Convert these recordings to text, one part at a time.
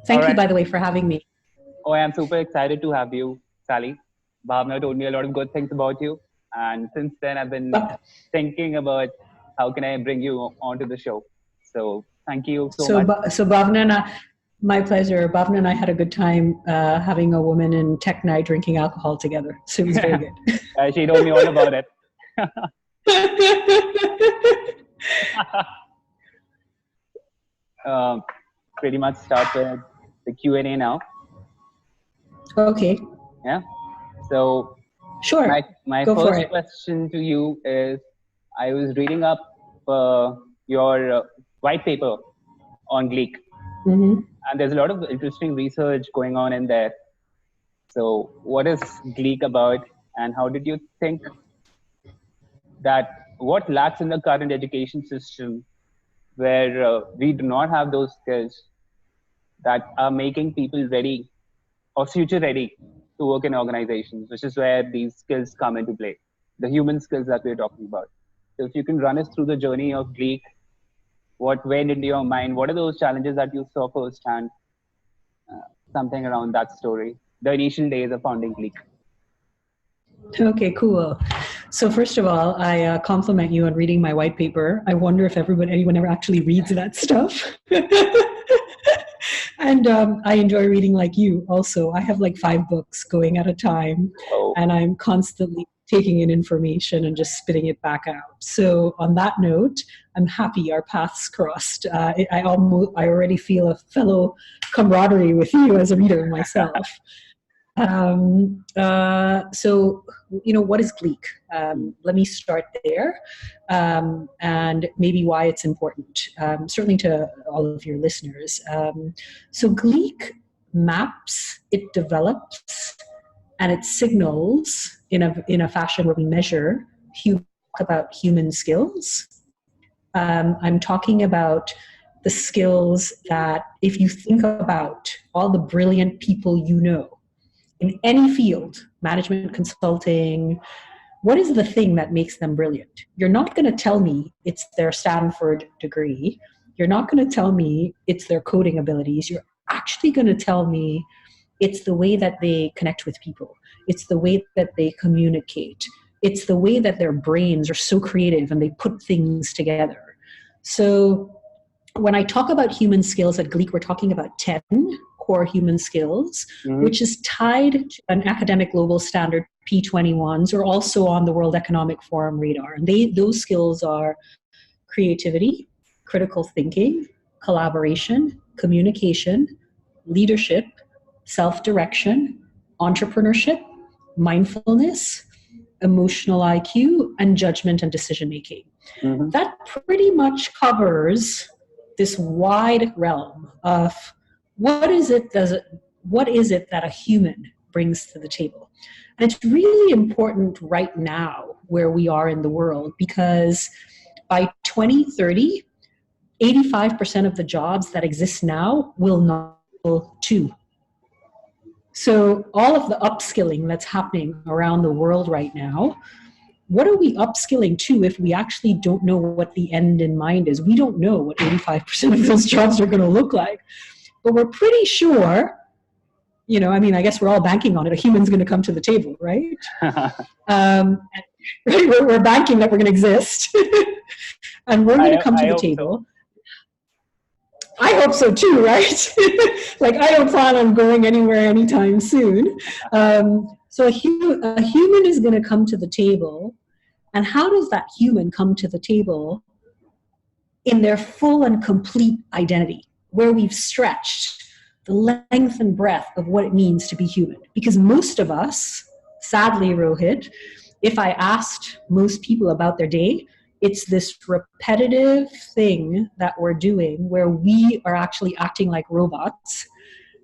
All Thank you, right. by the way, for having me. Oh, I am super excited to have you, Sally. Bhavna told me a lot of good things about you. And since then, I've been But- thinking about how can I bring you onto the show. So thank you so So, much. so Bhavna and I, my pleasure. Bhavna and I had a good time having a woman in tech night drinking alcohol together. So it was very good. She told me all about it. um, Pretty much start with the Q&A now. Okay. Yeah. So Sure. my Go for first it. question to you is, I was reading up your white paper on Gleac, Mm-hmm. and there's a lot of interesting research going on in there. So what is Gleac about, and how did you think that what lacks in the current education system where we do not have those skills that are making people ready or future ready to work in organizations, which is where these skills come into play, the human skills that we're talking about. So if you can run us through the journey of Gleac, what went into your mind, what are those challenges that you saw firsthand, something around that story, the initial days of founding Cleek. Okay, cool. So first of all, I compliment you on reading my white paper. I wonder if anyone ever actually reads that stuff. And I enjoy reading like you also. I have like 5 books going at a time, and I'm constantly taking in information and just spitting it back out. So on that note, I'm happy our paths crossed. I already feel a fellow camaraderie with you as a reader myself. So, what is Gleac? Let me start there, and maybe why it's important, certainly to all of your listeners. So Gleac maps, it develops, and it signals in a fashion where we measure about human skills. I'm talking about the skills that, if you think about all the brilliant people you know, in any field, management consulting, what is the thing that makes them brilliant? You're not going to tell me it's their Stanford degree. You're not going to tell me it's their coding abilities. You're actually going to tell me it's the way that they connect with people. It's the way that they communicate. It's the way that their brains are so creative and they put things together. So when I talk about human skills at Gleac, we're talking about 10 core human skills, which is tied to an academic global standard, P21s, or also on the World Economic Forum radar. And those skills are creativity, critical thinking, collaboration, communication, leadership, self-direction, entrepreneurship, mindfulness, emotional IQ, and judgment and decision-making. That pretty much covers this wide realm of what is it that a human brings to the table. And it's really important right now where we are in the world, because by 2030, 85% of the jobs that exist now will not to. So all of the upskilling that's happening around the world right now, what are we upskilling to if we actually don't know what the end in mind is? We don't know what 85% of those jobs are going to look like. But we're pretty sure, I guess we're all banking on it. A human's going to come to the table, right? We're banking that we're going to exist. And we're going to come to the table. So. I hope so too, right? Like, I don't plan on going anywhere anytime soon. So a human is going to come to the table. And how does that human come to the table in their full and complete identity, where we've stretched the length and breadth of what it means to be human? Because most of us, sadly, Rohit, if I asked most people about their day, it's this repetitive thing that we're doing where we are actually acting like robots.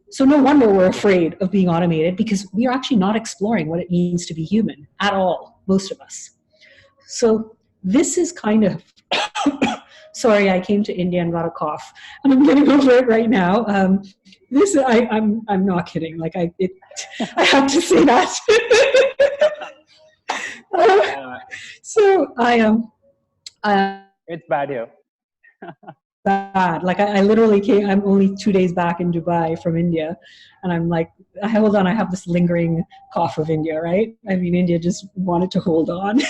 So no wonder we're afraid of being automated, because we are actually not exploring what it means to be human at all, most of us. So this is kind of, sorry, I came to India and got a cough, and I'm getting over it right now. I'm not kidding. Like I have to say that. So I am. It's bad here. bad. Like I literally came, I'm only 2 days back in Dubai from India. And I'm like, hold on, I have this lingering cough of India, right? I mean, India just wanted to hold on.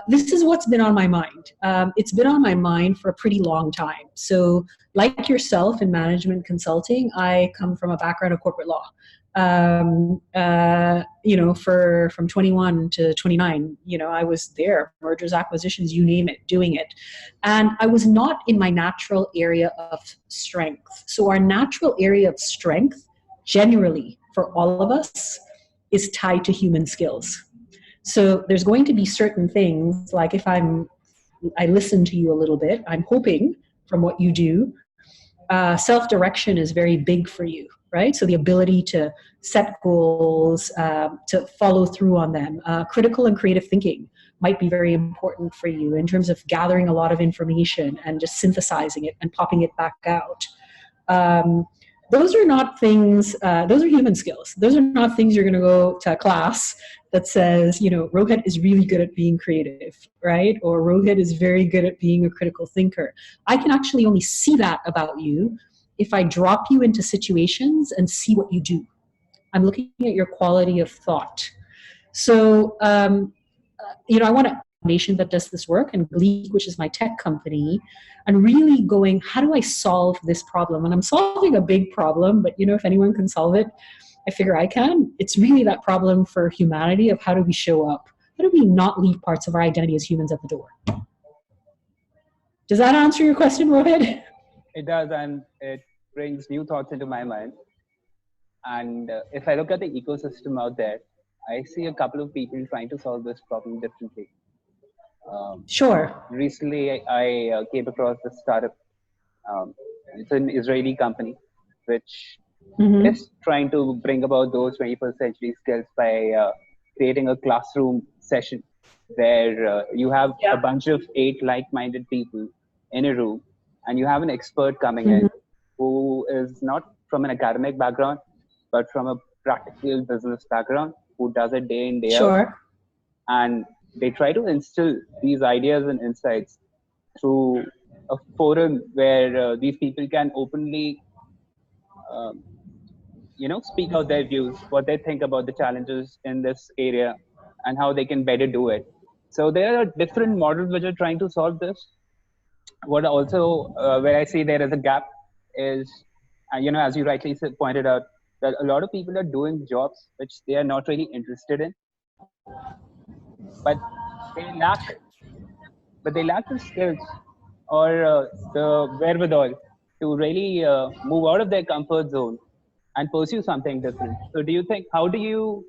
This is what's been on my mind. It's been on my mind for a pretty long time. So like yourself in management consulting, I come from a background of corporate law. From 21 to 29, I was there, mergers, acquisitions, you name it, doing it. And I was not in my natural area of strength. So our natural area of strength, generally for all of us, is tied to human skills. So there's going to be certain things, like if I listen to you a little bit, I'm hoping from what you do, self-direction is very big for you, right? So the ability to set goals, to follow through on them. Critical and creative thinking might be very important for you in terms of gathering a lot of information and just synthesizing it and popping it back out. Those are not things, those are human skills. Those are not things you're going to go to a class that says, Rohit is really good at being creative, right? Or Rohit is very good at being a critical thinker. I can actually only see that about you if I drop you into situations and see what you do. I'm looking at your quality of thought. So, I want a foundation that does this work, and Gleac, which is my tech company, and really going, how do I solve this problem? And I'm solving a big problem, but if anyone can solve it, I figure I can. It's really that problem for humanity of how do we show up? How do we not leave parts of our identity as humans at the door? Does that answer your question, Rohit? It does, and it brings new thoughts into my mind. And if I look at the ecosystem out there, I see a couple of people trying to solve this problem differently. Sure. Recently, I came across this startup. It's an Israeli company, which is trying to bring about those 21st century skills by creating a classroom session where you have a bunch of 8 like-minded people in a room, and you have an expert coming in who is not from an academic background, but from a practical business background, who does it day in, day out. And they try to instill these ideas and insights through a forum where these people can openly, speak out their views, what they think about the challenges in this area, and how they can better do it. So there are different models which are trying to solve this. What also, where I see there is a gap is, as you rightly pointed out, that a lot of people are doing jobs which they are not really interested in, but they lack the skills or the wherewithal to really move out of their comfort zone and pursue something different. So do you think, how do you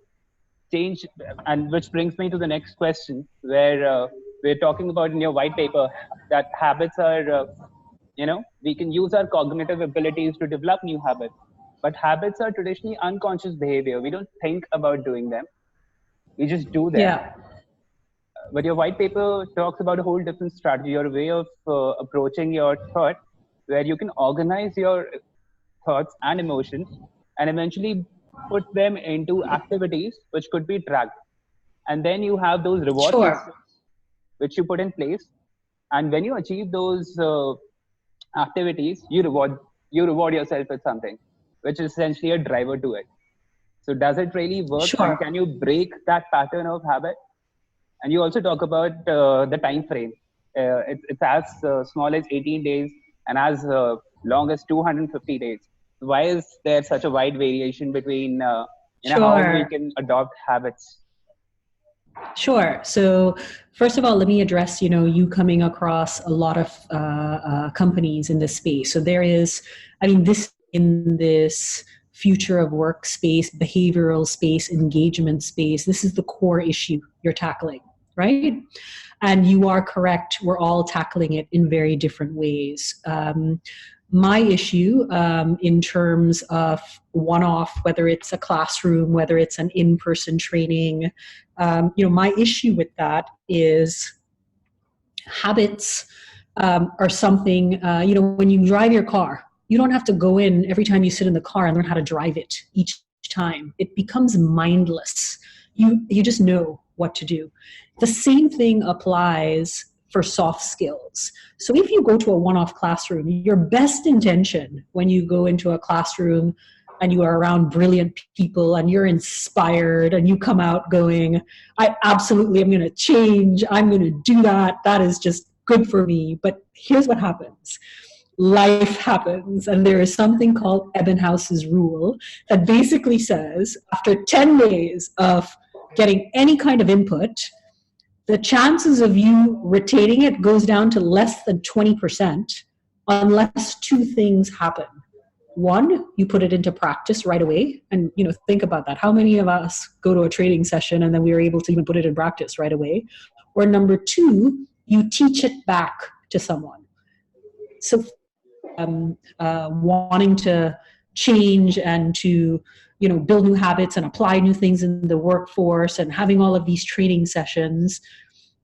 change, and which brings me to the next question, where we're talking about in your white paper that habits are, we can use our cognitive abilities to develop new habits, but habits are traditionally unconscious behavior. We don't think about doing them. We just do them. Yeah. But your white paper talks about a whole different strategy or a way of approaching your thought, where you can organize your thoughts and emotions and eventually put them into activities which could be tracked. And then you have those reward systems which you put in place. And when you achieve those activities, you reward yourself with something, which is essentially a driver to it. So does it really work? And can you break that pattern of habit? And you also talk about the time frame. It's as small as 18 days and as long as 250 days. Why is there such a wide variation between how we can adopt habits? Sure. So first of all, let me address, you coming across a lot of companies in this space. So there is, this future of work space, behavioral space, engagement space, this is the core issue you're tackling, right? And you are correct. We're all tackling it in very different ways. My issue in terms of one-off, whether it's a classroom, whether it's an in-person training, my issue with that is habits are something, when you drive your car, you don't have to go in every time you sit in the car and learn how to drive it each time. It becomes mindless. You just know what to do. The same thing applies for soft skills. So if you go to a one-off classroom, your best intention when you go into a classroom and you are around brilliant people and you're inspired and you come out going, I absolutely am going to change. I'm going to do that. That is just good for me. But here's what happens. Life happens, and there is something called Ebbinghaus's rule that basically says after 10 days of getting any kind of input, the chances of you retaining it goes down to less than 20% unless two things happen. One, you put it into practice right away. And, think about that. How many of us go to a training session and then we are able to even put it in practice right away? Or number two, you teach it back to someone. So wanting to change and to, build new habits and apply new things in the workforce and having all of these training sessions,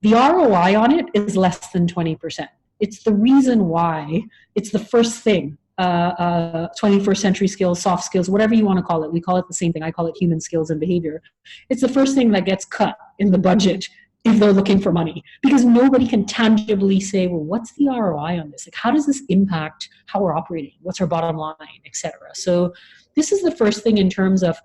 the ROI on it is less than 20%. It's the reason why it's the first thing. 21st century skills, soft skills, whatever you want to call it. We call it the same thing. I call it human skills and behavior. It's the first thing that gets cut in the budget if they're looking for money, because nobody can tangibly say, well, what's the ROI on this? Like, how does this impact how we're operating? What's our bottom line, etc. So this is the first thing in terms of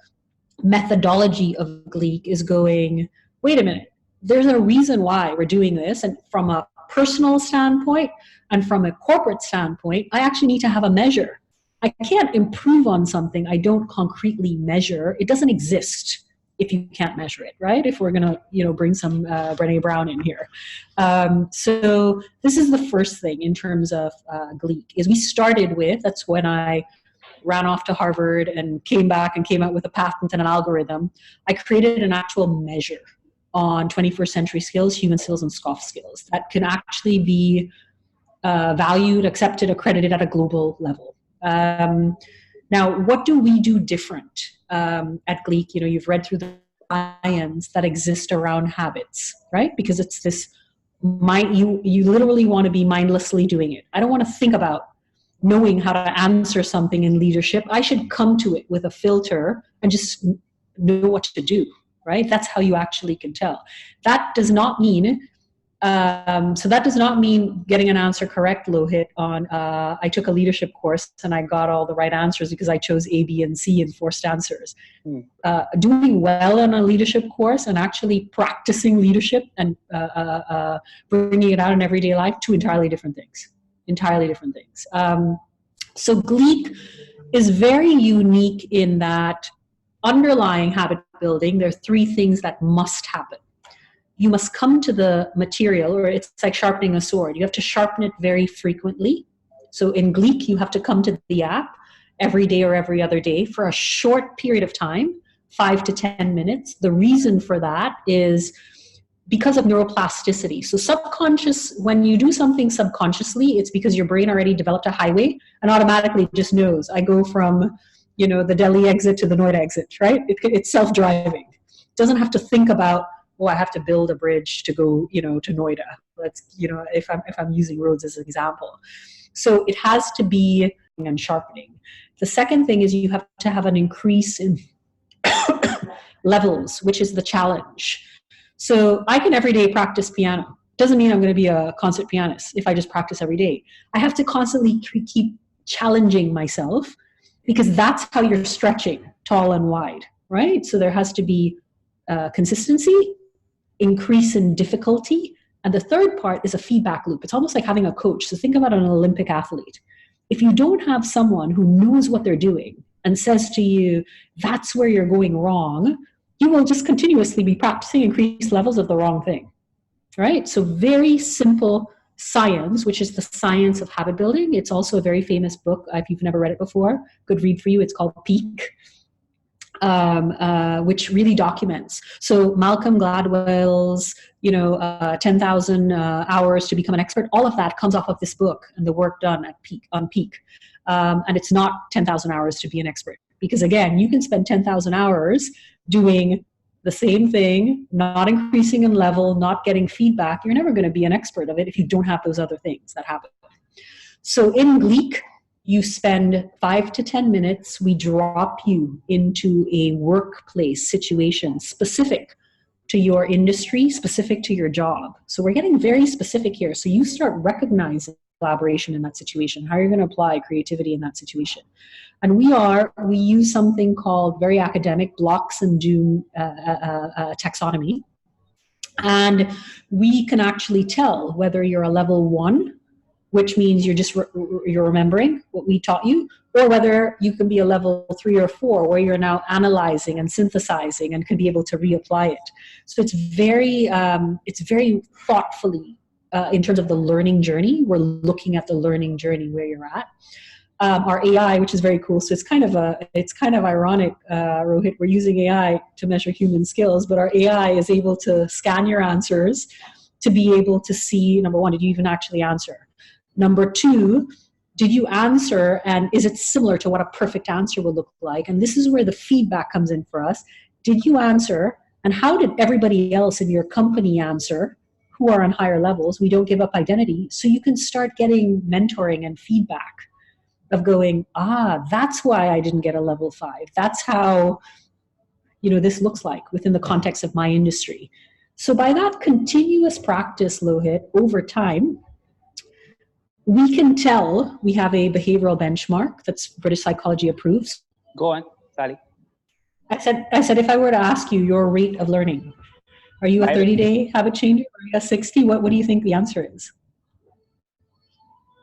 methodology of Gleac is going, wait a minute, there's a reason why we're doing this. And from a personal standpoint and from a corporate standpoint, I actually need to have a measure. I can't improve on something I don't concretely measure. It doesn't exist if you can't measure it, right? If we're going to, bring some Brené Brown in here. So this is the first thing in terms of Gleac, is we started with, that's when I ran off to Harvard and came back and came out with a patent and an algorithm. I created an actual measure on 21st century skills, human skills, and soft skills that can actually be valued, accepted, accredited at a global level. Now, what do we do different at Gleac? You've read through the science that exist around habits, right? Because it's this, you literally want to be mindlessly doing it. I don't want to think about knowing how to answer something in leadership. I should come to it with a filter and just know what to do, right? That's how you actually can tell. That does not mean getting an answer correct, Lohit, on I took a leadership course and I got all the right answers because I chose A, B, and C in forced answers. Doing well on a leadership course and actually practicing leadership and bringing it out in everyday life, two entirely different things. So Gleac is very unique in that underlying habit building, there are three things that must happen. You must come to the material, or it's like sharpening a sword. You have to sharpen it very frequently. So in Gleac, you have to come to the app every day or every other day for a short period of time, 5 to 10 minutes. The reason for that is because of neuroplasticity. So when you do something subconsciously, it's because your brain already developed a highway and automatically just knows. I go from, the Delhi exit to the Noida exit, right? It's self-driving. It doesn't have to think about, I have to build a bridge to go, to Noida. Let's, if I'm using roads as an example. So it has to be and sharpening. The second thing is you have to have an increase in levels, which is the challenge. So I can every day practice piano. Doesn't mean I'm going to be a concert pianist if I just practice every day. I have to constantly keep challenging myself, because that's how you're stretching tall and wide, right? So there has to be consistency, increase in difficulty, and the third part is a feedback loop. It's almost like having a coach. So think about an Olympic athlete. If you don't have someone who knows what they're doing and says to you, that's where you're going wrong, you will just continuously be practicing increased levels of the wrong thing, right? So very simple science, which is the science of habit building. It's also a very famous book. If you've never read it before, good read for you. It's called Peak, which really documents. So Malcolm Gladwell's, 10,000 hours to become an expert, all of that comes off of this book and the work done on Peak. And it's not 10,000 hours to be an expert, because again, you can spend 10,000 hours doing the same thing, not increasing in level, not getting feedback. You're never going to be an expert of it if you don't have those other things that happen. So in Gleac, you spend 5 to 10 minutes. We drop you into a workplace situation specific to your industry, specific to your job. So we're getting very specific here. So you start recognizing collaboration in that situation, how you're going to apply creativity in that situation. And we use something called very academic Blocks and Doom taxonomy. And we can actually tell whether you're a level 1, which means you're remembering what we taught you, or whether you can be a level 3 or 4, where you're now analyzing and synthesizing and could be able to reapply it. So it's very thoughtfully in terms of the learning journey. We're looking at the learning journey where you're at. Our AI, which is very cool. So it's kind of ironic, Rohit. We're using AI to measure human skills, but our AI is able to scan your answers to be able to see, number 1, did you even actually answer? Number 2, did you answer, and is it similar to what a perfect answer would look like? And this is where the feedback comes in for us. Did you answer, and how did everybody else in your company answer who are on higher levels? We don't give up identity. So you can start getting mentoring and feedback of going, that's why I didn't get a level 5. That's how, this looks like within the context of my industry. So by that continuous practice, Lohit, over time, we can tell we have a behavioral benchmark that's British psychology approved. Go on, Sally. I said, if I were to ask you your rate of learning, are you a 30-day habit changer? Are you a 60? What do you think the answer is?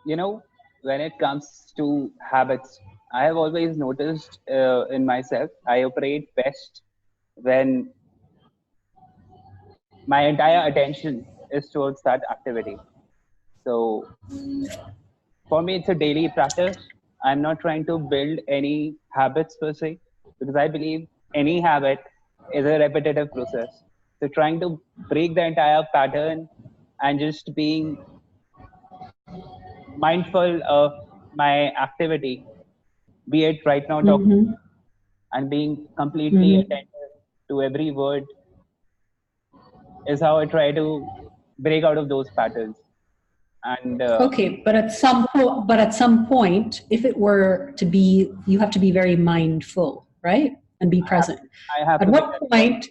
When it comes to habits, I have always noticed in myself, I operate best when my entire attention is towards that activity. So for me, it's a daily practice. I'm not trying to build any habits per se, because I believe any habit is a repetitive process. So trying to break the entire pattern and just being mindful of my activity, be it right now talking, and being completely attentive to every word, is how I try to break out of those patterns. And okay, but at some point, if it were to be, you have to be very mindful, right, and be present. I have at to what point?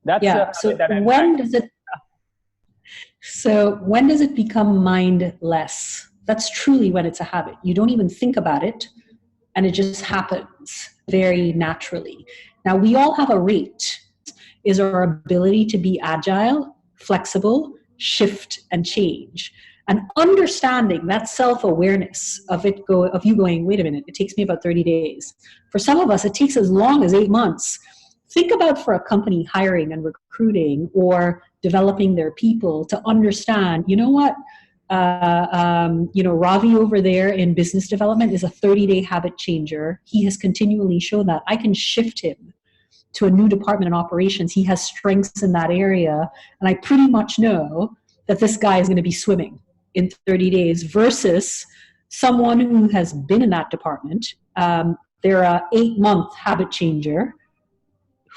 That's yeah. So when does it? So when does it become mindless? That's truly when it's a habit. You don't even think about it, and it just happens very naturally. Now, we all have a rate, is our ability to be agile, flexible, shift, and change. And understanding that self-awareness of you going, wait a minute, it takes me about 30 days. For some of us, it takes as long as 8 months. Think about for a company hiring and recruiting or developing their people to understand, Ravi over there in business development is a 30-day habit changer. He has continually shown that I can shift him to a new department in operations. He has strengths in that area. And I pretty much know that this guy is going to be swimming in 30 days versus someone who has been in that department. They're a 8-month habit changer.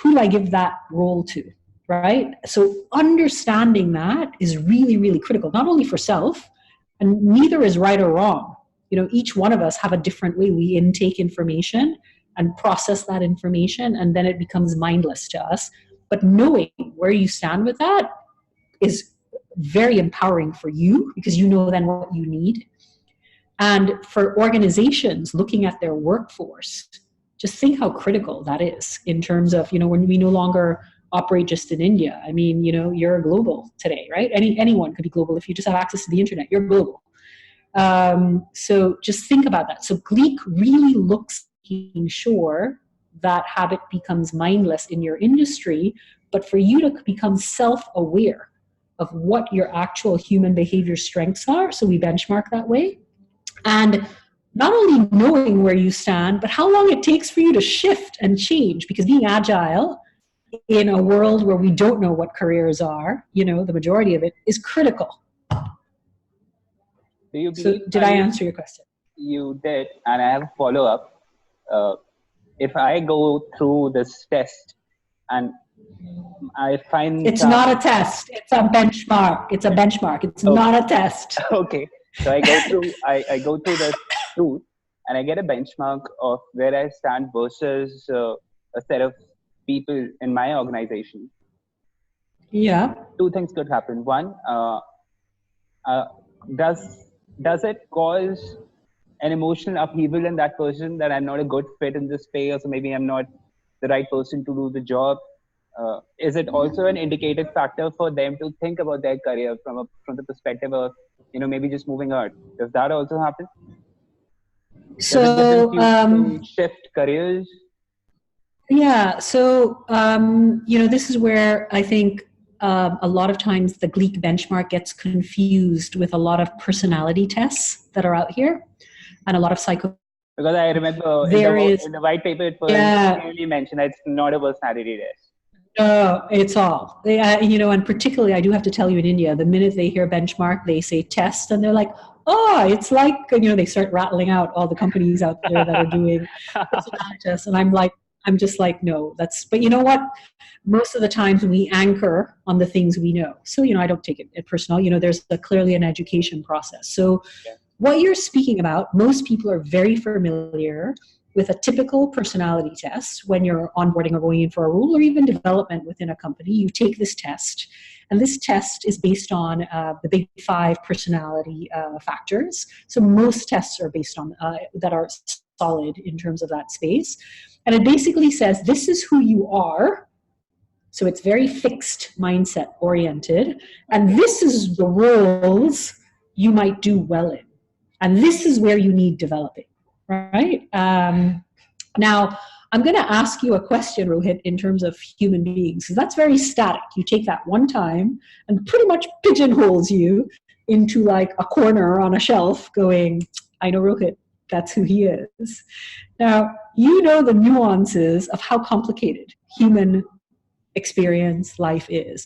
Who do I give that role to, right? So understanding that is really, really critical, not only for self, and neither is right or wrong. Each one of us have a different way we intake information and process that information, and then it becomes mindless to us. But knowing where you stand with that is very empowering for you, because you know then what you need. And for organizations looking at their workforce, just think how critical that is in terms of, when we no longer operate just in India. I mean, you're global today, right? Anyone could be global. If you just have access to the internet, you're global. So just think about that. So Gleac really looks making sure that habit becomes mindless in your industry, but for you to become self-aware of what your actual human behavior strengths are. So we benchmark that way. And not only knowing where you stand, but how long it takes for you to shift and change, because being agile in a world where we don't know what careers are, the majority of it is critical. Did I answer your question? You did, and I have a follow-up. If I go through this test and I find... It's not a test. It's a benchmark. It's a benchmark. It's not a test. Okay. So I go through the truth, and I get a benchmark of where I stand versus a set of people in my organization. Yeah. two things could happen. One, uh, does does it cause an emotional upheaval in that person that I'm not a good fit in this space, or maybe I'm not the right person to do the job? Is it also an indicative factor for them to think about their career from the perspective of, maybe just moving out? Does that also happen? Does it give them So, cues to shift careers? yeah, so, this is where I think a lot of times the Gleac benchmark gets confused with a lot of personality tests that are out here and a lot of psycho. Because I remember There is, in the white paper it was yeah, clearly mentioned that it's not a personality test. no, it's all. And particularly, I do have to tell you, in India, the minute they hear benchmark, they say test, and they're like, oh, it's like, they start rattling out all the companies out there that are doing personality tests. And I'm just like, no, but you know what? Most of the times we anchor on the things we know. So, I don't take it personal. There's clearly an education process. So, Yeah. what you're speaking about, most people are very familiar with a typical personality test. When you're onboarding or going in for a role or even development within a company, you take this test. And this test is based on the big 5 personality factors. So most tests are based on that are solid in terms of that space. And it basically says, this is who you are. So it's very fixed mindset oriented. And this is the roles you might do well in. And this is where you need developing, right? Now, I'm going to ask you a question, Rohit, in terms of human beings, because that's very static. You take that one time and pretty much pigeonholes you into like a corner on a shelf going, I know Rohit, that's who he is. Now, you know the nuances of how complicated human experience life is.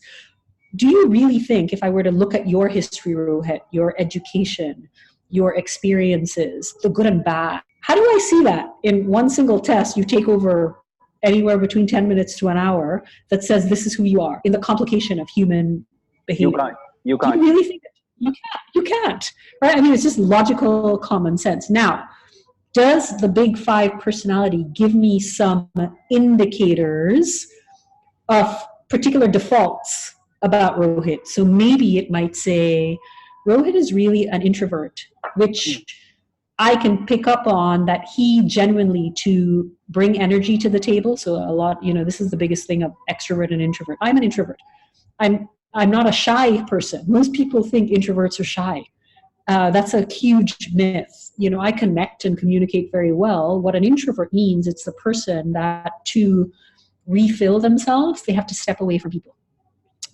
Do you really think, if I were to look at your history, Rohit, your education, your experiences, the good and bad, how do I see that in one single test you take over anywhere between 10 minutes to an hour that says this is who you are in the complication of human behavior? You can't. Do you really think that? You can't, right? I mean, it's just logical common sense. Now, does the big 5 personality give me some indicators of particular defaults about Rohit? So maybe it might say, Rohit is really an introvert, which I can pick up on that he genuinely to bring energy to the table. So a lot, this is the biggest thing of extrovert and introvert. I'm an introvert. I'm not a shy person. Most people think introverts are shy. That's a huge myth. I connect and communicate very well. What an introvert means, it's the person that to refill themselves, they have to step away from people.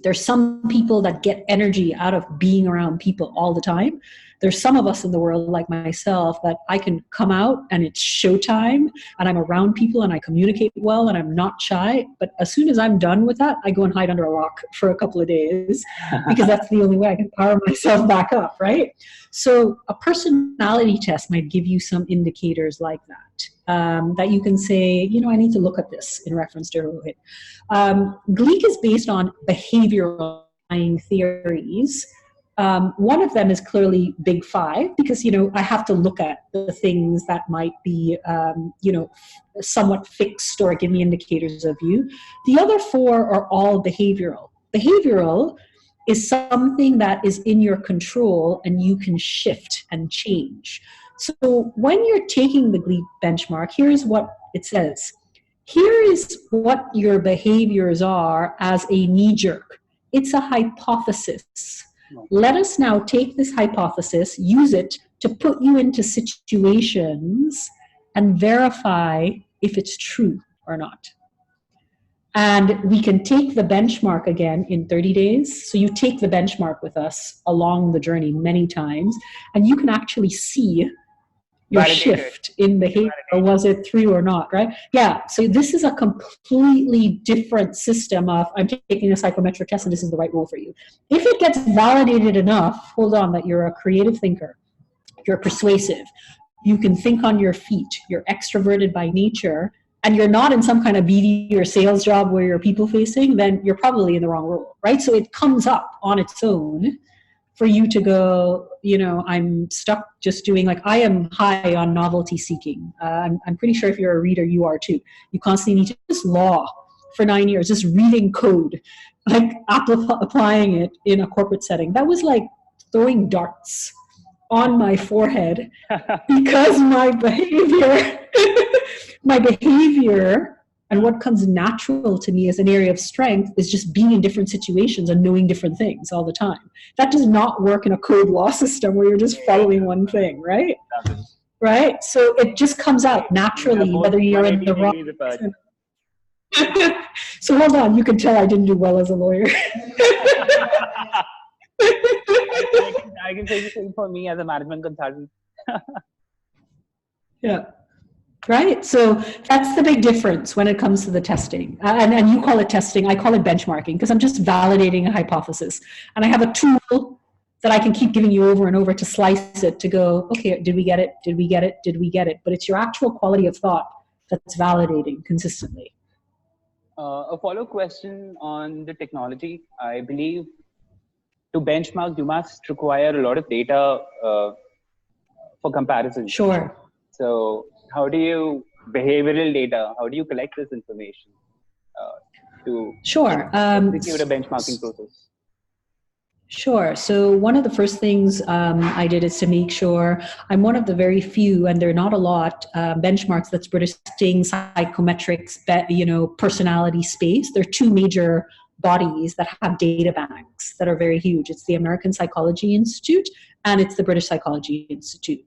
There's some people that get energy out of being around people all the time. There's some of us in the world, like myself, that I can come out and it's showtime and I'm around people and I communicate well and I'm not shy. But as soon as I'm done with that, I go and hide under a rock for a couple of days because that's the only way I can power myself back up, right? So a personality test might give you some indicators like that, that you can say, I need to look at this in reference to Rohit. Gleac is based on behavioral theories. One of them is clearly big 5 because, I have to look at the things that might be, somewhat fixed or give me indicators of you. The other 4 are all behavioral. Behavioral is something that is in your control and you can shift and change. So when you're taking the Gleac benchmark, here's what it says. Here is what your behaviors are as a knee-jerk. It's a hypothesis. Let us now take this hypothesis, use it to put you into situations and verify if it's true or not. And we can take the benchmark again in 30 days. So you take the benchmark with us along the journey many times, and you can actually see your shift in behavior. Was it 3 or not, right? Yeah, so this is a completely different system of, I'm taking a psychometric test and this is the right role for you. If it gets validated enough, hold on, that you're a creative thinker, you're persuasive, you can think on your feet, you're extroverted by nature, and you're not in some kind of BD or sales job where you're people facing, then you're probably in the wrong role, right? So it comes up on its own for you to go, I'm stuck just doing, like, I am high on novelty seeking. I'm pretty sure if you're a reader, you are too. You constantly need to just law for 9 years, just reading code like applying it in a corporate setting. That was like throwing darts on my forehead because my behavior, and what comes natural to me as an area of strength is just being in different situations and knowing different things all the time. That does not work in a code law system where you're just following one thing, right? Right? So it just comes out naturally, whether you're in the wrong. So hold on, you can tell I didn't do well as a lawyer. I can say the same for me as a management consultant. Yeah. Right. So that's the big difference when it comes to the testing. And you call it testing, I call it benchmarking, because I'm just validating a hypothesis. And I have a tool that I can keep giving you over and over to slice it, to go, okay, did we get it? Did we get it? Did we get it? But it's your actual quality of thought that's validating consistently. A follow question on the technology. I believe to benchmark, you must require a lot of data for comparison. Sure. So how do you, behavioral data, how do you collect this information to execute a benchmarking process? Sure. So one of the first things I did is to make sure I'm one of the very few, and there are not a lot, benchmarks that's predicting psychometrics, personality space. There are two major bodies that have data banks that are very huge. It's the American Psychology Institute and it's the British Psychology Institute.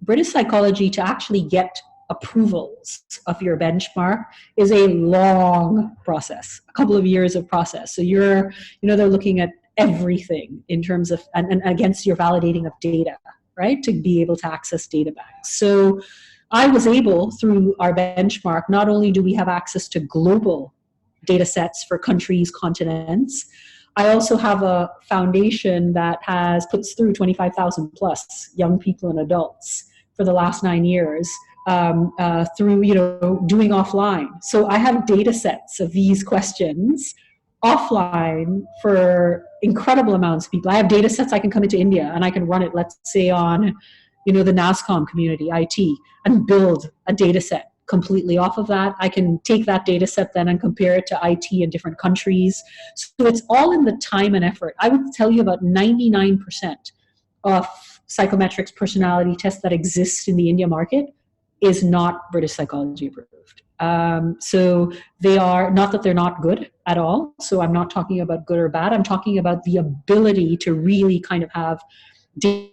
British Psychology, to actually get approvals of your benchmark, is a long process, a couple of years of process. So they're looking at everything in terms of, and against your validating of data, right, to be able to access data banks. So I was able, through our benchmark, not only do we have access to global data sets for countries, continents, I also have a foundation that puts through 25,000 plus young people and adults for the last 9 years through doing offline. So I have data sets of these questions offline for incredible amounts of people. I have data sets I can come into India and I can run it, let's say, on the NASCOM community, IT, and build a data set completely off of that. I can take that data set then and compare it to IT in different countries. So it's all in the time and effort. I would tell you about 99% of psychometrics personality tests that exist in the India market is not British Psychology approved. So they are, not that they're not good at all. So I'm not talking about good or bad. I'm talking about the ability to really kind of have dig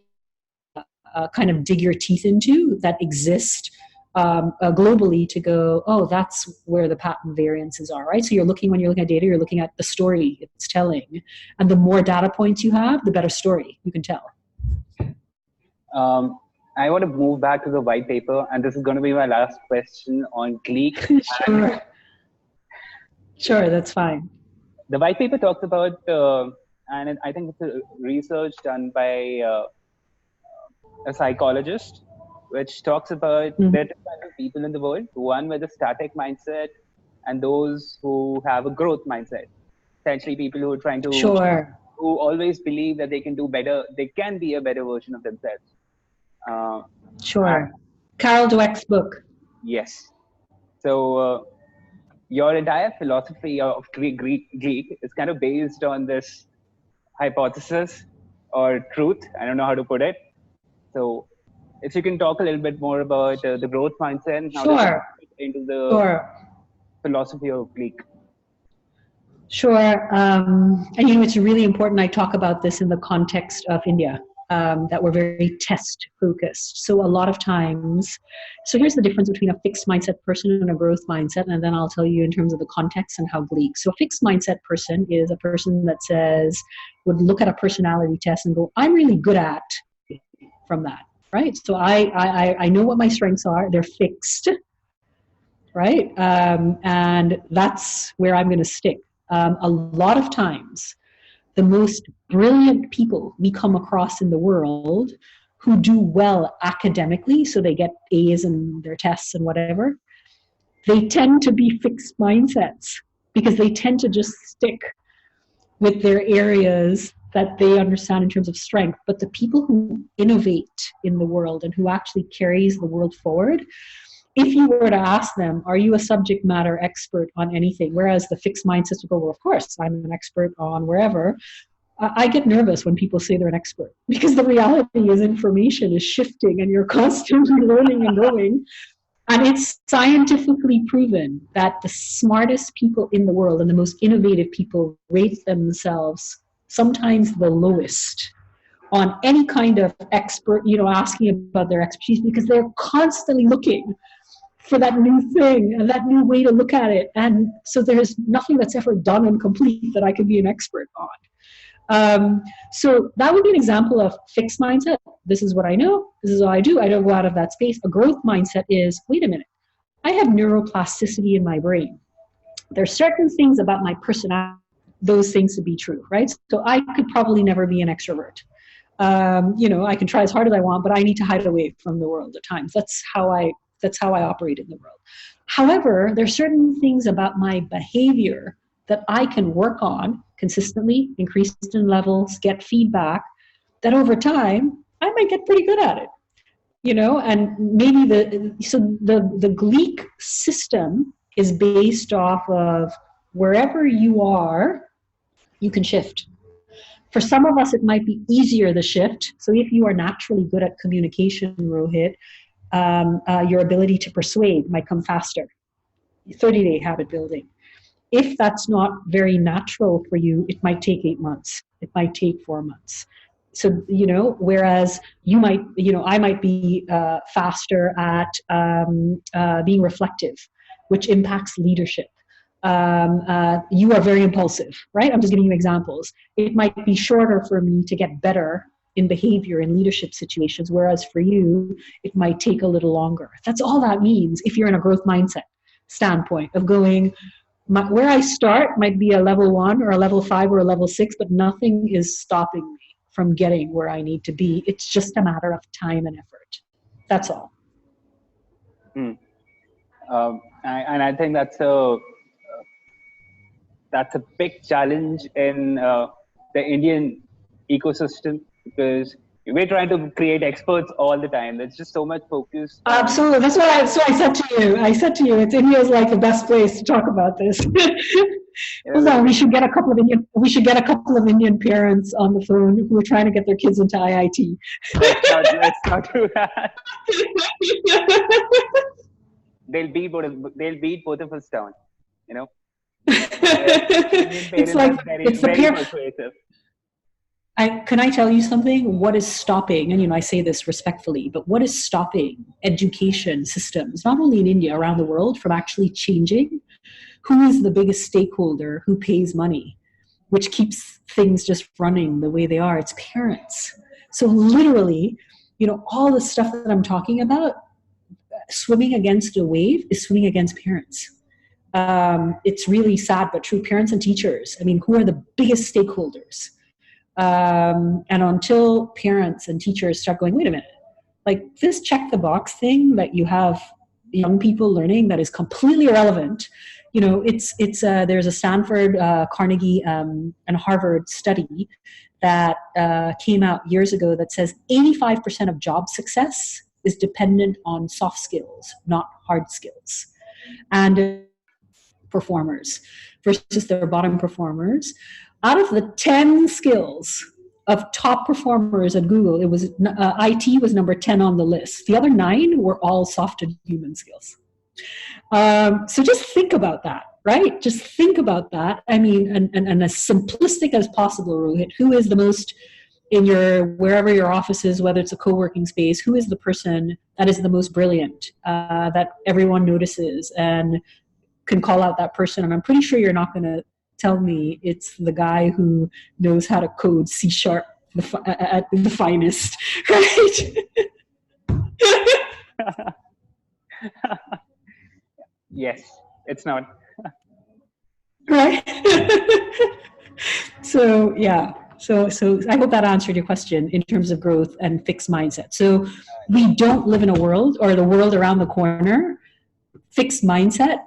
your teeth into that exist globally, to go, oh, that's where the pattern variances are, right? So when you're looking at data, you're looking at the story it's telling. And the more data points you have, the better story you can tell. I want to move back to the white paper, and this is going to be my last question on Cleek. Sure, that's fine. The white paper talks about, and I think it's a research done by a psychologist, which talks about there are two kinds of people in the world, one with a static mindset and those who have a growth mindset. Essentially people who are trying to, who always believe that they can do better, they can be a better version of themselves. Carol Dweck's book. Yes. So your entire philosophy of Gleac is kind of based on this hypothesis or truth. I don't know how to put it. So if you can talk a little bit more about the growth mindset and how to fit into the philosophy of Cleek. And it's really important I talk about this in the context of India, that we're very test focused. So a lot of times, so here's the difference between a fixed mindset person and a growth mindset, and then I'll tell you in terms of the context and how Gleac. So a fixed mindset person is a person that would look at a personality test and go, I'm really good at from that. Right, so I know what my strengths are. They're fixed, right, and that's where I'm going to stick. A lot of times, the most brilliant people we come across in the world who do well academically, so they get A's in their tests and whatever, they tend to be fixed mindsets because they tend to just stick with their areas that they understand in terms of strength. But the people who innovate in the world and who actually carries the world forward if you were to ask them, are you a subject matter expert on anything? Whereas the fixed mindset will go, well, of course, I'm an expert on wherever. I get nervous when people say they're an expert, because the reality is information is shifting and you're constantly learning and growing. And it's scientifically proven that the smartest people in the world and the most innovative people rate themselves sometimes the lowest on any kind of expert, asking about their expertise, because they're constantly looking for that new thing and that new way to look at it. And so there's nothing that's ever done and complete that I could be an expert on. So that would be an example of fixed mindset. This is what I know. This is all I do. I don't go out of that space. A growth mindset is, wait a minute, I have neuroplasticity in my brain. There's certain things about my personality, those things to be true, right? So I could probably never be an extrovert. I can try as hard as I want, but I need to hide away from the world at times. That's how I operate in the world. However, there's certain things about my behavior that I can work on consistently, increase in levels, get feedback, that over time, I might get pretty good at it. And maybe the Gleac system is based off of wherever you are, you can shift. For some of us, it might be easier to shift. So if you are naturally good at communication, Rohit, your ability to persuade might come faster. 30-day habit building. If that's not very natural for you, it might take 8 months. It might take 4 months. So, whereas I might be faster at being reflective, which impacts leadership. You are very impulsive, right? I'm just giving you examples. It might be shorter for me to get better in behavior in leadership situations, whereas for you, it might take a little longer. That's all that means if you're in a growth mindset standpoint of going, where I start might be a level 1 or a level 5 or a level 6, but nothing is stopping me from getting where I need to be. It's just a matter of time and effort. That's all. And I think that's a big challenge in the Indian ecosystem, because we're trying to create experts all the time. There's just so much focus. Absolutely. That's what I said to you. I said to you, India's like the best place to talk about this. Hold on, we should get a couple of Indian parents on the phone who are trying to get their kids into IIT. Let's not do that. They'll beat both of us down. It's like it's the very persuasive. Can I tell you something? What is stopping, and I say this respectfully, but what is stopping education systems, not only in India, around the world, from actually changing? Who is the biggest stakeholder who pays money, which keeps things just running the way they are? It's parents. So literally, all the stuff that I'm talking about, swimming against a wave is swimming against parents. It's really sad, but true. Parents and teachers, who are the biggest stakeholders? And until parents and teachers start going, wait a minute, like this check the box thing that you have young people learning that is completely irrelevant. There's a Stanford, Carnegie, and Harvard study that came out years ago that says 85% of job success is dependent on soft skills, not hard skills. And performers versus their bottom performers. Out of the 10 skills of top performers at Google, it was IT was number 10 on the list. The other 9 were all soft and human skills. So just think about that, right? Just think about that. And as simplistic as possible, Rohit, who is the most, in wherever your office is, whether it's a co-working space, who is the person that is the most brilliant, that everyone notices and can call out that person? And I'm pretty sure you're not going to tell me it's the guy who knows how to code C# at the finest, right? Yes, it's not. Right? So yeah. So I hope that answered your question in terms of growth and fixed mindset. So we don't live in a world, or the world around the corner, fixed mindset,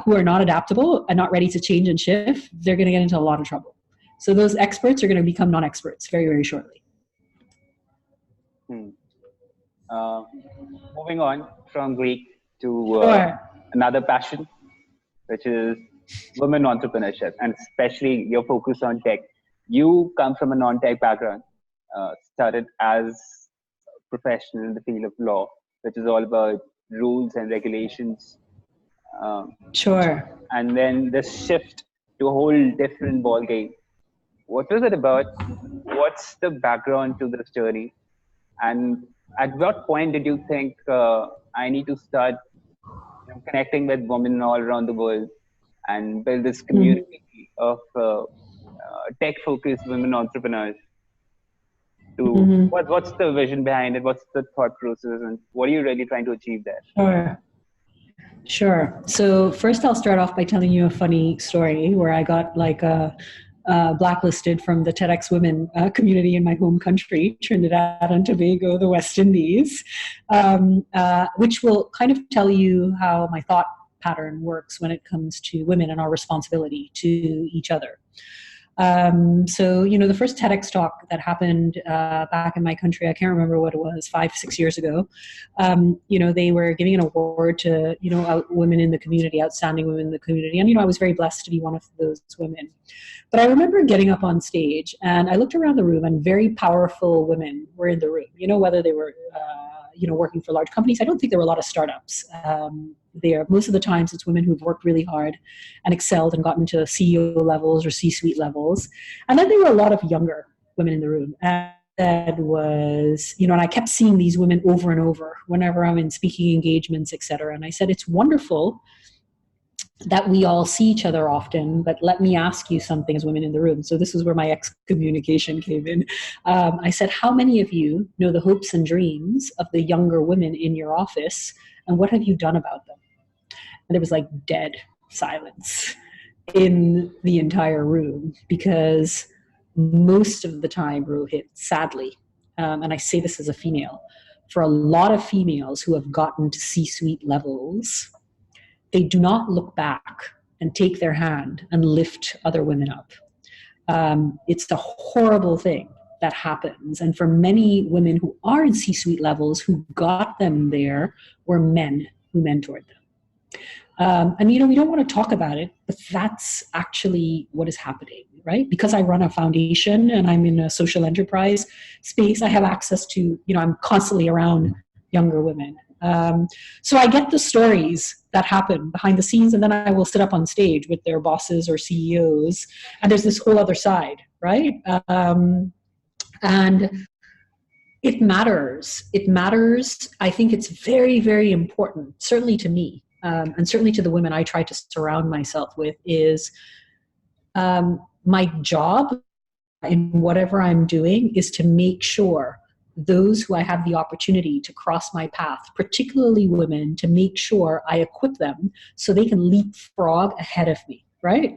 who are not adaptable and not ready to change and shift, they're going to get into a lot of trouble. So those experts are going to become non-experts very, very shortly. Moving on from Gleac to Sure. another passion, which is women entrepreneurship, and especially your focus on tech. You come from a non-tech background, started as a professional in the field of law, which is all about rules and regulations, um, Sure. and then this shift to a whole different ball game. What was it about? What's the background to this journey? And at what point did you think I need to start connecting with women all around the world and build this Mhm. community of tech-focused women entrepreneurs? To Mhm. what's the vision behind it? What's the thought process, and what are you really trying to achieve there? Sure. Sure. So first, I'll start off by telling you a funny story where I got like blacklisted from the TEDx women community in my home country, Trinidad and Tobago, the West Indies, which will kind of tell you how my thought pattern works when it comes to women and our responsibility to each other. So, the first TEDx talk that happened back in my country, I can't remember what it was, 5-6 years ago. They were giving an award to, women in the community, outstanding women in the community. And, I was very blessed to be one of those women. But I remember getting up on stage and I looked around the room and very powerful women were in the room, whether they were, working for large companies. I don't think there were a lot of startups there. Most of the times it's women who've worked really hard and excelled and gotten to CEO levels or C-suite levels. And then there were a lot of younger women in the room. And that was, and I kept seeing these women over and over whenever I'm in speaking engagements, et cetera. And I said, it's wonderful that we all see each other often, but let me ask you something as women in the room. So this is where my excommunication came in. I said, how many of you know the hopes and dreams of the younger women in your office, and what have you done about them? And there was like dead silence in the entire room, because most of the time, Rohit, sadly, and I say this as a female, for a lot of females who have gotten to C-suite levels, they do not look back and take their hand and lift other women up. It's a horrible thing that happens. And for many women who are in C-suite levels, who got them there were men who mentored them. And we don't want to talk about it, but that's actually what is happening, right? Because I run a foundation and I'm in a social enterprise space, I have access to, I'm constantly around younger women. So I get the stories that happen behind the scenes, and then I will sit up on stage with their bosses or CEOs, and there's this whole other side, right? And it matters. It matters. I think it's very, very important, certainly to me, and certainly to the women I try to surround myself with, is my job in whatever I'm doing is to make sure those who I have the opportunity to cross my path, particularly women, to make sure I equip them so they can leapfrog ahead of me, right?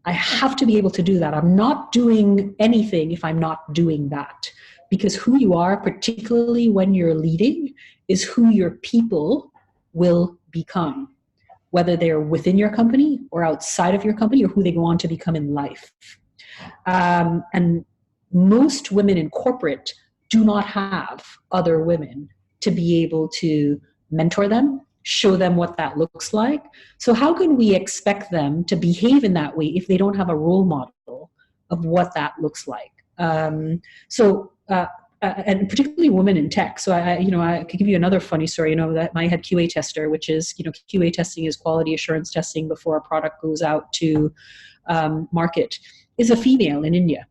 I have to be able to do that. I'm not doing anything if I'm not doing that, because who you are, particularly when you're leading, is who your people will become, whether they're within your company or outside of your company, or who they go on to become in life. And most women in corporate do not have other women to be able to mentor them, show them what that looks like. So how can we expect them to behave in that way if they don't have a role model of what that looks like? And particularly women in tech. So I could give you another funny story. That my head QA tester, which is, QA testing is quality assurance testing before a product goes out to market, is a female in India.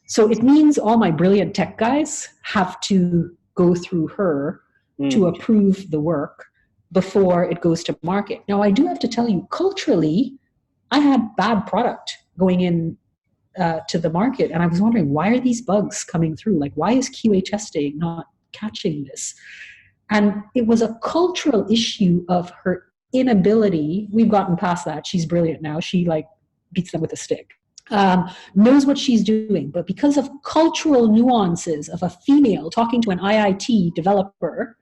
So it means all my brilliant tech guys have to go through her to approve the work before it goes to market. Now, I do have to tell you, culturally, I had bad product going in to the market. And I was wondering, why are these bugs coming through? Like, why is QA testing not catching this? And it was a cultural issue of her inability. We've gotten past that. She's brilliant now. She beats them with a stick. Knows what she's doing, but because of cultural nuances of a female talking to an IIT developer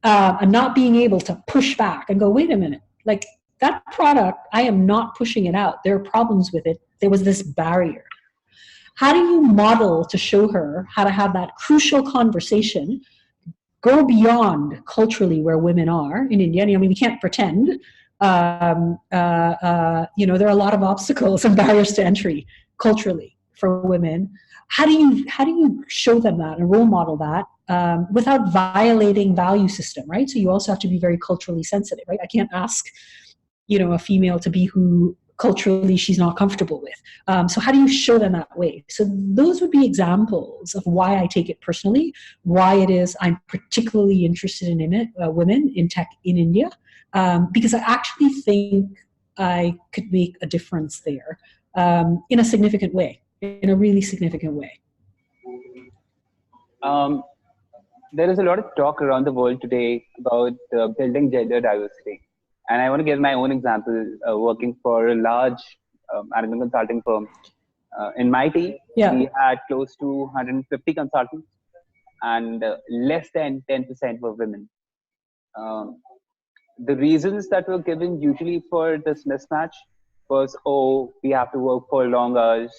and not being able to push back and go, wait a minute, that product, I am not pushing it out. There are problems with it. There was this barrier. How do you model to show her how to have that crucial conversation go beyond culturally where women are in India. I mean, we can't pretend. You know, there are a lot of obstacles and barriers to entry culturally for women. How do you show them that and role model that without violating value system, right? So you also have to be very culturally sensitive, right? I can't ask, you know, a female to be who culturally she's not comfortable with. So how do you show them that way? So those would be examples of why I take it personally, why it is I'm particularly interested in women in tech in India, because I actually think I could make a difference there in a significant way, in a really significant way. There is a lot of talk around the world today about building gender diversity. And I want to give my own example, working for a large management consulting firm. In my team, we had close to 150 consultants, and less than 10% were women. The reasons that were given usually for this mismatch was, oh, we have to work for long hours,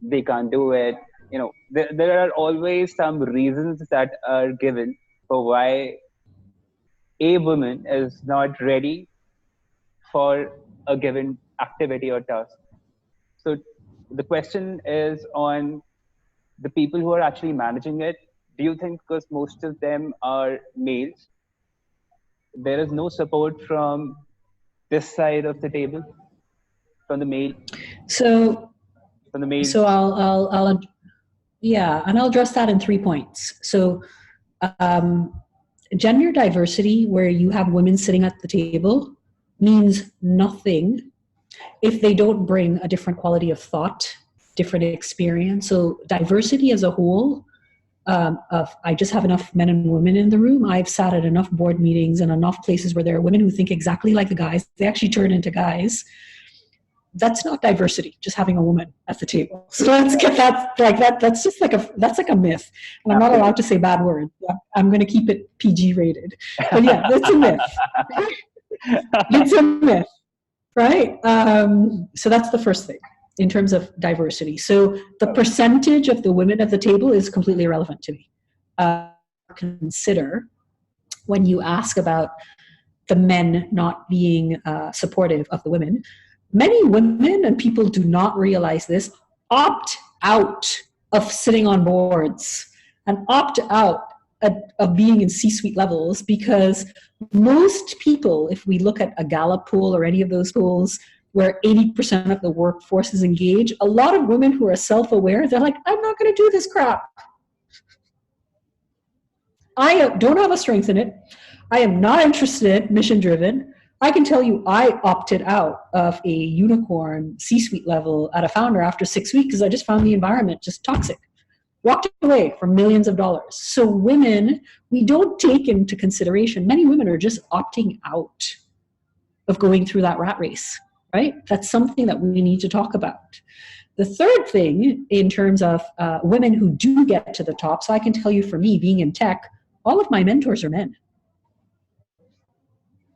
they can't do it. You know, there are always some reasons that are given for why a woman is not ready for a given activity or task. So the question is on the people who are actually managing it. Do you think, because most of them are males, there is no support from this side of the table, from the male? So from the males? So I'll yeah, and I'll address that in 3 points. So gender diversity, where you have women sitting at the table, means nothing if they don't bring a different quality of thought, different experience. So diversity as a whole, I just have enough men and women in the room. I've sat at enough board meetings and enough places where there are women who think exactly like the guys. They actually turn into guys. That's not diversity, just having a woman at the table. So let's get that, like that's just like that's like a myth. And I'm not allowed to say bad words. I'm going to keep it PG rated. But yeah, that's a myth. It's a myth, right? So that's the first thing in terms of diversity. So the percentage of the women at the table is completely irrelevant to me. Consider when you ask about the men not being supportive of the women. Many women, and people do not realize this, opt out of sitting on boards and opt out of being in C-suite levels, because most people, if we look at a Gallup poll or any of those polls where 80% of the workforce is engaged, a lot of women who are self-aware, they're like, I'm not going to do this crap. I don't have a strength in it. I am not interested, mission-driven. I can tell you I opted out of a unicorn C-suite level at a founder after 6 weeks because I just found the environment just toxic. Walked away for millions of dollars. So women, we don't take into consideration, many women are just opting out of going through that rat race, right? That's something that we need to talk about. The third thing in terms of women who do get to the top, so I can tell you for me being in tech, all of my mentors are men.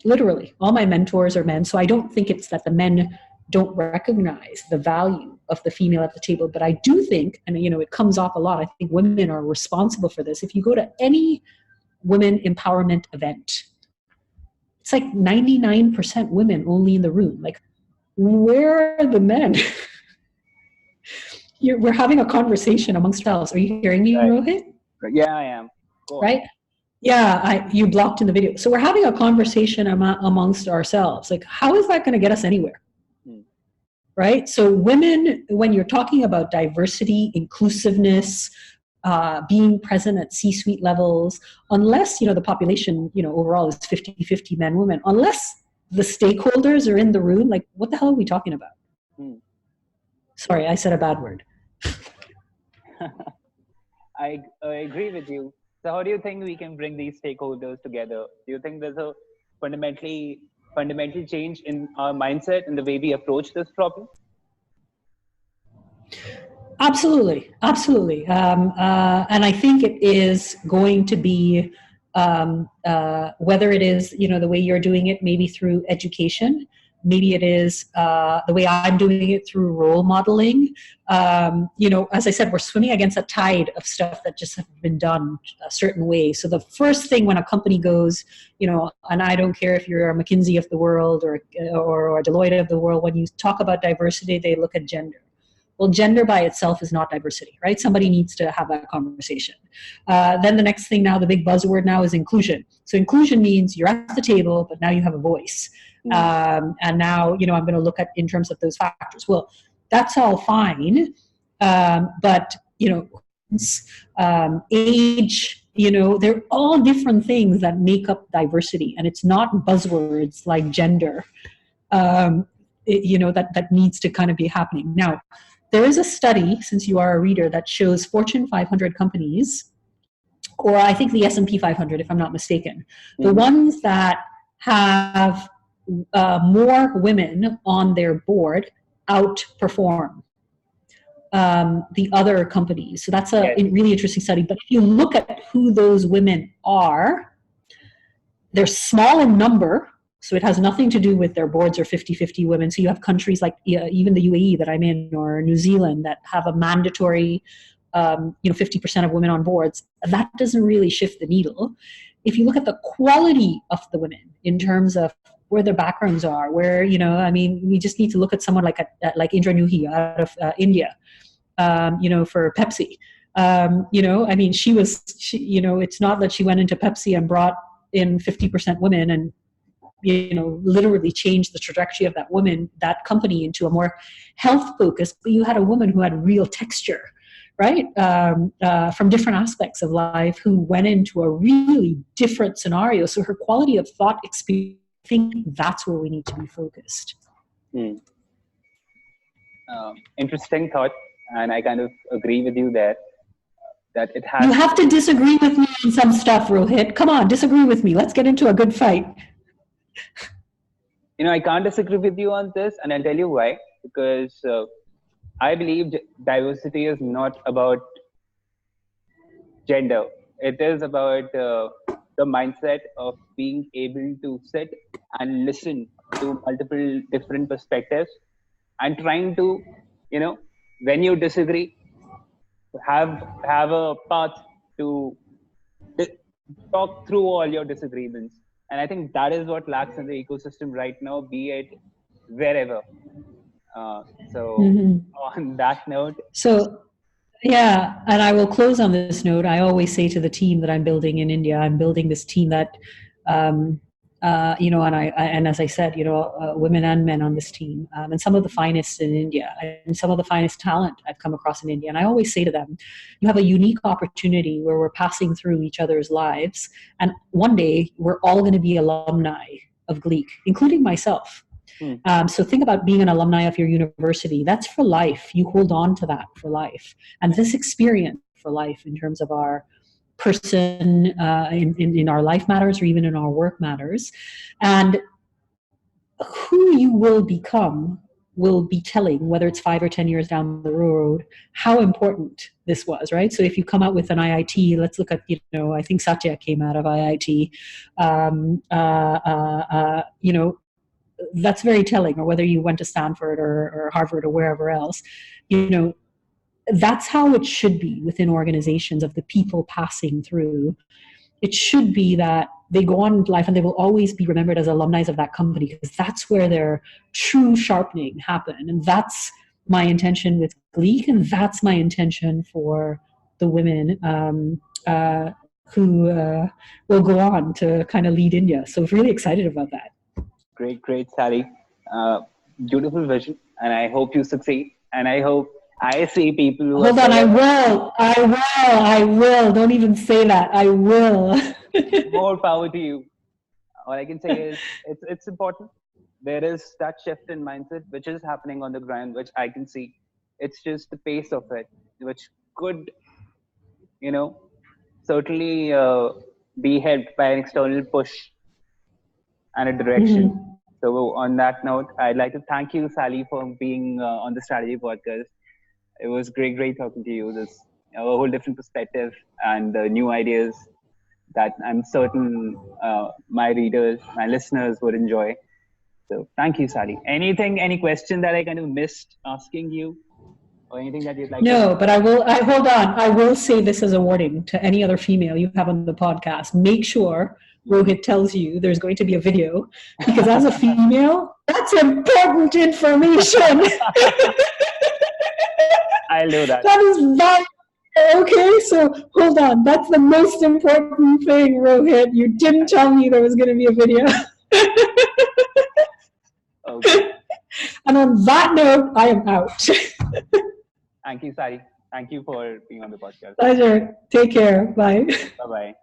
Literally, all my mentors are men. So I don't think it's that the men don't recognize the value of the female at the table. But I do think, and you know, it comes up a lot, I think women are responsible for this. If you go to any women empowerment event, it's like 99% women only in the room. Like, where are the men? We're having a conversation amongst ourselves. Are you hearing me, Rohit? Yeah, I am. Cool. Right? Yeah, you blocked in the video. So we're having a conversation amongst ourselves. Like, how is that going to get us anywhere? Right? So women, when you're talking about diversity, inclusiveness, being present at C-suite levels, unless, you know, the population, you know, overall is 50-50 men, women, unless the stakeholders are in the room, like, what the hell are we talking about? Sorry, I said a bad word. I agree with you. So how do you think we can bring these stakeholders together? Do you think there's a fundamental change in our mindset and the way we approach this problem? Absolutely. And I think it is going to be, whether it is, you know, the way you're doing it, maybe through education, Maybe it is the way I'm doing it through role modeling. As I said, we're swimming against a tide of stuff that just have been done a certain way. So the first thing when a company goes, and I don't care if you're a McKinsey of the world or a Deloitte of the world, when you talk about diversity, they look at gender. Well, gender by itself is not diversity, right? Somebody needs to have that conversation. Then the next thing now, the big buzzword now is inclusion. So inclusion means you're at the table, but now you have a voice. And now, I'm going to look at in terms of those factors. Well, that's all fine. But, age, they're all different things that make up diversity. And it's not buzzwords like gender, that needs to kind of be happening. Now, there is a study, since you are a reader, that shows Fortune 500 companies, or I think the S&P 500, if I'm not mistaken, the ones that have more women on their board outperform the other companies. So that's a really interesting study. But if you look at who those women are, they're small in number. So it has nothing to do with their boards or 50-50 women. So you have countries like even the UAE that I'm in, or New Zealand, that have a mandatory 50% of women on boards. That doesn't really shift the needle. If you look at the quality of the women in terms of where their backgrounds are, where, we just need to look at someone like Indra Nuhi out of India, for Pepsi. It's not that she went into Pepsi and brought in 50% women and, literally changed the trajectory of that company into a more health focused, but you had a woman who had real texture, right? From different aspects of life, who went into a really different scenario. So her quality of thought experience, I think that's where we need to be focused. Interesting thought. And I kind of agree with you there. That it has. You have to disagree with me on some stuff, Rohit. Come on, disagree with me. Let's get into a good fight. I can't disagree with you on this, and I'll tell you why. Because I believe diversity is not about gender. It is about the mindset of being able to sit and listen to multiple different perspectives and trying to, when you disagree, have a path to talk through all your disagreements. And I think that is what lacks in the ecosystem right now, be it wherever. On that note. So, yeah, and I will close on this note. I always say to the team that I'm building in India, I'm building this team that, and as I said, women and men on this team, and some of the finest in India, and some of the finest talent I've come across in India. And I always say to them, you have a unique opportunity where we're passing through each other's lives, and one day we're all going to be alumni of Gleac, including myself. So think about being an alumni of your university. That's for life. You hold on to that for life. And this experience for life in terms of our person in our life matters, or even in our work matters. And who you will become will be telling, whether it's 5 or 10 years down the road, how important this was, right? So if you come out with an IIT, let's look at, I think Satya came out of IIT, that's very telling, or whether you went to Stanford or Harvard or wherever else, that's how it should be within organizations of the people passing through. It should be that they go on in life and they will always be remembered as alumni of that company, because that's where their true sharpening happened. And that's my intention with Gleac, and that's my intention for the women who will go on to kind of lead India. So really excited about that. Great, Sally. Beautiful vision, and I hope you succeed. And I hope I see people who Hold on, I will. Don't even say that. I will. More power to you. All I can say is it's important. There is that shift in mindset which is happening on the ground, which I can see. It's just the pace of it, which could, certainly be helped by an external push and a direction. Mm-hmm. So on that note, I'd like to thank you, Sally, for being on the Strategy Podcast. It was great talking to you. There's a whole different perspective and new ideas that I'm certain my readers, my listeners would enjoy. So thank you, Sally. Any question that I kind of missed asking you, or anything that you'd like to No, add? but hold on. I will say this as a warning to any other female you have on the podcast. Make sure Rohit tells you there's going to be a video, because as a female, that's important information. I'll do that. That is vital. Okay, so hold on. That's the most important thing, Rohit. You didn't tell me there was going to be a video. Okay. And on that note, I am out. Thank you, Sally. Thank you for being on the podcast. Pleasure. Take care. Bye. Bye-bye.